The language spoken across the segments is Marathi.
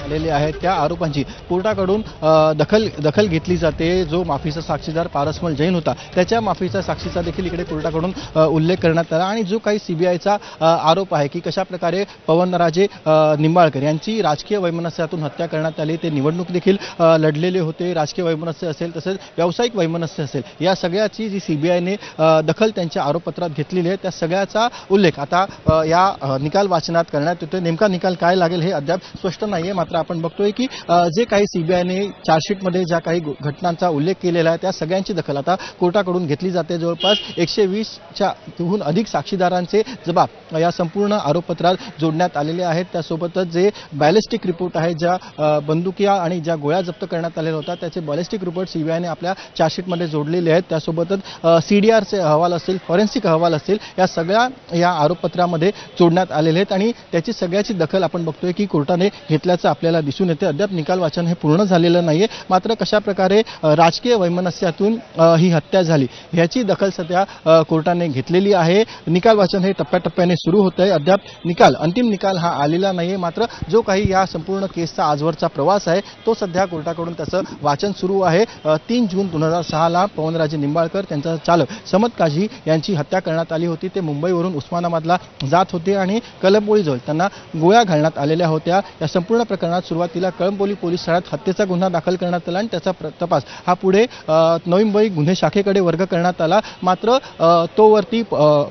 आलेले आहेत त्या आरोपांची कोर्टाकडून दखल घेतली जाते। जो माफीचा साक्षीदार पारसमल जैन होता त्याच्या माफीचा साक्षीचा देखील इकडे कोर्टाकडून उल्लेख करण्यात आला आणि जो काही सीबीआयचा आरोप आहे की कशा प्रकारे पवनराजे निंबाळकर यांची राजकीय वैमनस्यातून हत्या करण्यात आली, ते निवडणूक देखील लढलेले होते, राजकीय वैमनस्य असेल तसेच व्यावसायिक वैमनस्य असेल, या सगळ्याची जी सीबीआयने दखल त्यांच्या आरोपपत्रात घेतलेली आहे त्या सगळ्याचा उल्लेख आता या निकाल वाचनात करण्यात येतोय। नेमका निकाल काय लागेल हे अद्याप स्पष्ट नाहीये, मात्र आपण बघतोय की जे काही सीबीआयने चार्जशीटमध्ये ज्या काही घटनांचा उल्लेख केलेला आहे त्या सगळ्यांची दखल आता कोर्टाकडून घेतली जाते। जवळपास 120च्या हून अधिक साक्षीदारांचे जबाब या संपूर्ण आरोपपत्रात जोडण्यात आलेले आहेत। त्यासोबतच जे बॅलिस्टिक रिपोर्ट आहे, ज्या बंदुकिया आणि ज्या गोळ्या जप्त करण्यात आलेल्या होत्या त्याचे बॅलिस्टिक रिपोर्ट सीबीआयने आपल्या चार्जशीटमध्ये जोडलेले आहेत। त्यासोबतच सीडीआरचे अहवाल असतील, फॉरेन्सिक अहवाल असतील, या सगळ्या या आरोपपत्रामध्ये जोडण्यात आलेले आहेत आणि त्याची सगळ्याची दखल आपण बघतोय की कोर्टाने घेतल्याचं आपल्याला दिसून येते। अद्याप निकाल वाचन हे पूर्ण झालेलं नाहीये, मात्र कशा प्रकारे राजकीय वैमनस्यातून ही हत्या झाली ह्याची दखल सध्या कोर्टाने घेतलेली आहे। निकाल वाचन हे टप्प्याटप्प्याने सुरू होत आहे। अद्याप अंतिम निकाल हा आलेला नाहीये, मात्र जो काही या संपूर्ण केसचा आजवरचा प्रवास आहे तो सध्या कोर्टाकडून त्याचं वाचन सुरू आहे। 3 जून 2006ला पवनराजे निंबाळकर त्यांचा चालक समत काझी यांची हत्या करण्यात आली होती। ते मुंबईवरून उस्मानाबादला जात होते आणि कळंबोलीजवळ त्यांना गोळ्या घालण्यात आलेल्या होत्या। या संपूर्ण प्रकरणात सुरुवातीला कळंबोली पोलीस ठाण्यात हत्येचा गुन्हा दाखल करण्यात आला आणि त्याचा तपास हा पुढे नवी मुंबई गुन्हे शाखेकडे वर्ग करण्यात आला, मात्र तोवरती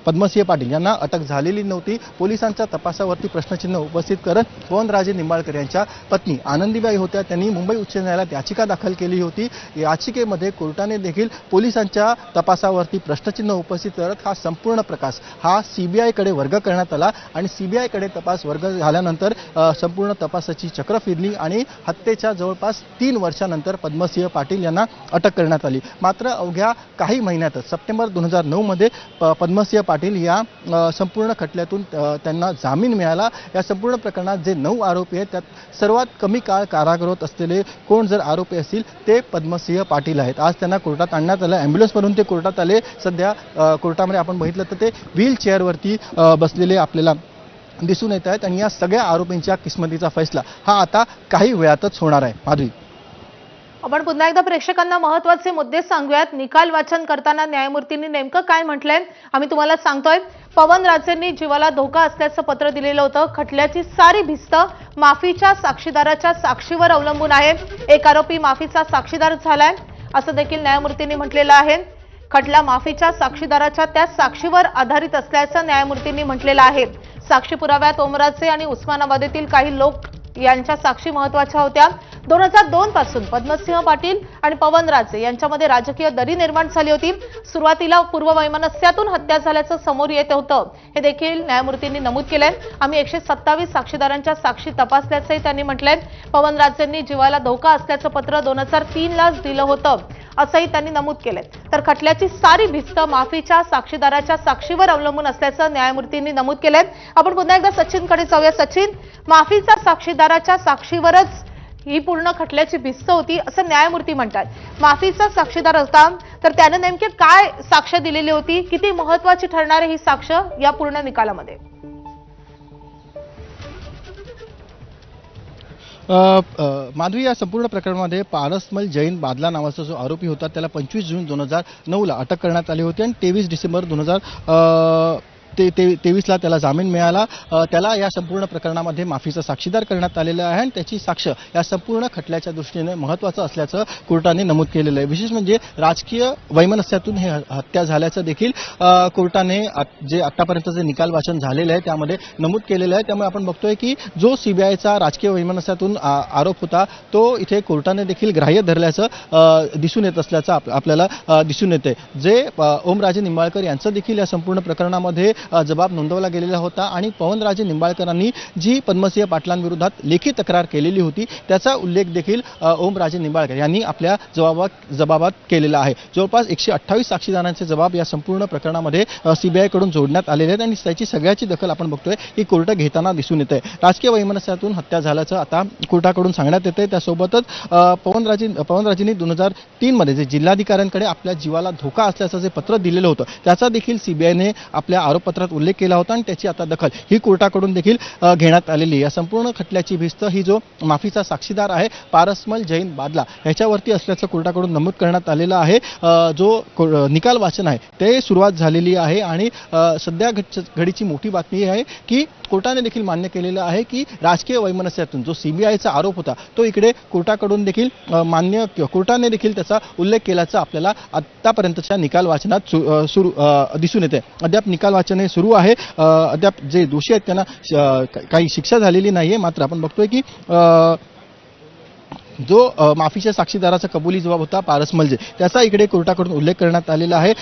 पद्मसिंह पाटील यांना अटक झालेली नव्हती। पोलिसांच्या तपासावरती प्रश्नचिन्ह उपस्थित करत पवनराजे निंबाळकर यांच्या पत्नी आनंदीबाई होत्या, त्यांनी मुंबई उच्च न्यायालयात याचिका दाखल केली होती। याचिकेमध्ये कोर्टाने देखील पोलिसांच्या तपासावरती प्रश्नचिन्ह उपस्थित करत हा संपूर्ण प्रकाश हा सीबीआयकडे वर्ग करण्यात आला आणि सीबीआयकडे तपास वर्ग झाल्यानंतर संपूर्ण तपासाची चक्र फिरली आणि हत्येच्या जवळपास 3 वर्षानंतर पद्मसिंह पाटील यांना अटक करण्यात आली। मात्र अवघ्या काही महिन्यातच सप्टेंबर 2009 मध्ये पद्मसिंह पाटील या संपूर्ण खटल्यातून त्यांना जामीन मिळाला। या संपूर्ण प्रकरणात जे 9 आरोपी आहेत त्यात सर्वात कमी काळ कारागृहात असलेले कोण जर आरोपी असतील ते पद्मसिंह पाटील आहेत। आज त्यांना कोर्टात आणण्यात आलं, ॲम्ब्युलन्समधून ते कोर्टात आले। सध्या कोर्टामध्ये आपण बघितलं तर ते व्हील चेअरवरती बसलेले आपल्याला दिसून येत आहेत आणि या सगळ्या आरोपींच्या किस्मतीचा फैसला हा आता काही वेळातच होणार आहे। माधवी, आपण पुन्हा एकदा प्रेक्षकांना महत्त्वाचे मुद्दे सांगूयात। निकाल वाचन करताना न्यायमूर्तींनी नेमकं काय म्हटलंय आम्ही तुम्हाला सांगतोय। पवनराजेंनी जीवाला धोका असल्याचं पत्र दिलेलं होतं। खटल्याची सारी भिस्त माफीच्या साक्षीदाराच्या साक्षीवर अवलंबून आहे। एक आरोपी माफीचा साक्षीदार झालाय असं देखील न्यायमूर्तींनी म्हटलेलं आहे। खटला माफीच्या साक्षीदाराच्या त्या साक्षीवर आधारित असल्याचं न्यायमूर्तींनी म्हटलेलं आहे। साक्षी पुराव्यात ओमराजे आणि उस्मानाबादेतील काही लोक यांच्या साक्षी महत्त्वाच्या होत्या। 2002 पासून पद्मसिंह पाटील आणि पवनराजे यांच्यामध्ये राजकीय दरी निर्माण झाली होती। सुरुवातीला पूर्ववैमनस्यातून हत्या झाल्याचं समोर येत होतं, हे देखील न्यायमूर्तींनी नमूद केलंय। आम्ही 127 साक्षीदारांच्या साक्षी तपासल्याचंही त्यांनी म्हटलंय। पवनराजेंनी जीवाला धोका असल्याचं पत्र 2003लाच दिलं होतं असंही त्यांनी नमूद केलंय। तर खटल्याची सारी भिस्त माफीच्या साक्षीदाराच्या साक्षीवर अवलंबून असल्याचं न्यायमूर्तींनी नमूद केलंय। आपण पुन्हा एकदा सचिनकडे जाऊया। सचिन, माफीच्या साक्षीदाराच्या साक्षीवरच ही पूर्ण खटल्याची भिस्त होती असं न्यायमूर्ती म्हणतात। माफीचा साक्षीदार होता तर त्याने नेमके काय साक्ष दिलेली होती, किती महत्त्वाची ठरणार आहे ही साक्ष या पूर्ण निकालामध्ये? माधवी, या संपूर्ण प्रकरणामध्ये पारसमल जैन बादला नावाचा जो आरोपी होता त्याला 25 जून 2009ला अटक करण्यात आली होती आणि 23 डिसेंबर 2023ला त्याला जामीन मिळाला। त्याला या संपूर्ण प्रकरणामध्ये माफीचा साक्षीदार करण्यात आलेला आहे आणि त्याची साक्ष या संपूर्ण खटल्याच्या दृष्टीने महत्त्वाचं असल्याचं कोर्टाने नमूद केलेलं आहे। विशेष म्हणजे राजकीय वैमनस्यातून हे हत्या झाल्याचं देखील कोर्टाने जे आतापर्यंत जे निकाल वाचन झालेलं आहे त्यामध्ये नमूद केलेलं आहे। त्यामुळे आपण बघतोय की जो सीबीआयचा राजकीय वैमनस्यातून आरोप होता तो इथे कोर्टाने देखील ग्राह्य धरल्याचं दिसून येत असल्याचं आपल्याला दिसून येते। जे ओमराजे निंबाळकर यांचं देखील या संपूर्ण प्रकरणामध्ये जबाब नोंदवला गेलेला होता आणि पवनराजे निंबाळकरांनी जी पद्मसिंह पाटलांविरोधात लेखी तक्रार केलेली होती त्याचा उल्लेख देखील ओमराजे निंबाळकर यांनी आपल्या जबाबात केलेला आहे। जवळपास 128 साक्षीदारांचे जबाब या संपूर्ण प्रकरणामध्ये सीबीआयकडून जोडण्यात आलेले आहेत आणि त्याची सगळ्याची दखल आपण बघतोय की कोर्ट घेताना दिसून येते। राजकीय वैमनस्यातून हत्या झाल्याचं आता कोर्टाकडून सांगण्यात येते। त्यासोबतच पवनराजेंनी 2003 मध्ये जे जिल्हाधिकाऱ्यांकडे आपल्या जीवाला धोका असल्याचं जे पत्र दिलेलं होतं त्याचा देखील सीबीआयने आपल्या आरोप पत्रात उल्लेख केला होता आणि त्याची आता दखल ही कोर्टाकडून देखील घेण्यात आलेली आहे. या संपूर्ण खटल्याची भिस्त ही जो माफीचा साक्षीदार आहे पारसमल जैन बादला ह्याच्यावरती असल्याचं कोर्टाकडून नमूद करण्यात आलेलं आहे. जो निकाल वाचन आहे ते सुरुवात झालेली आहे आणि सध्या घडीची मोठी बातमी आहे की कोर्टाने देखील मान्य केलेलं आहे की राजकीय वैमनस्यातून जो सीबीआयचा आरोप होता तो इकडे कोर्टाकडून देखील कोर्टाने देखील त्याचा उल्लेख केल्याचं आपल्याला आतापर्यंतच्या निकाल वाचनात दिसून येते. अद्याप निकाल वाचन हे सुरू आहे. अद्याप जे दोषी आहेत त्यांना काही शिक्षा झालेली नाहीये. मात्र आपण बघतोय की जो माफीच्या साक्षीदाराचा कबुली जबाब होता पारसमल जैन त्याचा इकडे कोर्टाकडून उल्लेख करण्यात आलेला आहे.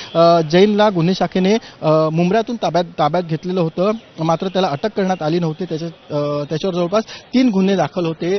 जैनला गुन्हे शाखेने मुंब्र्यातून ताब्यात घेतलेलं होतं. मात्र त्याला अटक करण्यात आली नव्हती. त्याच्यावर जवळपास 3 गुन्हे दाखल होते.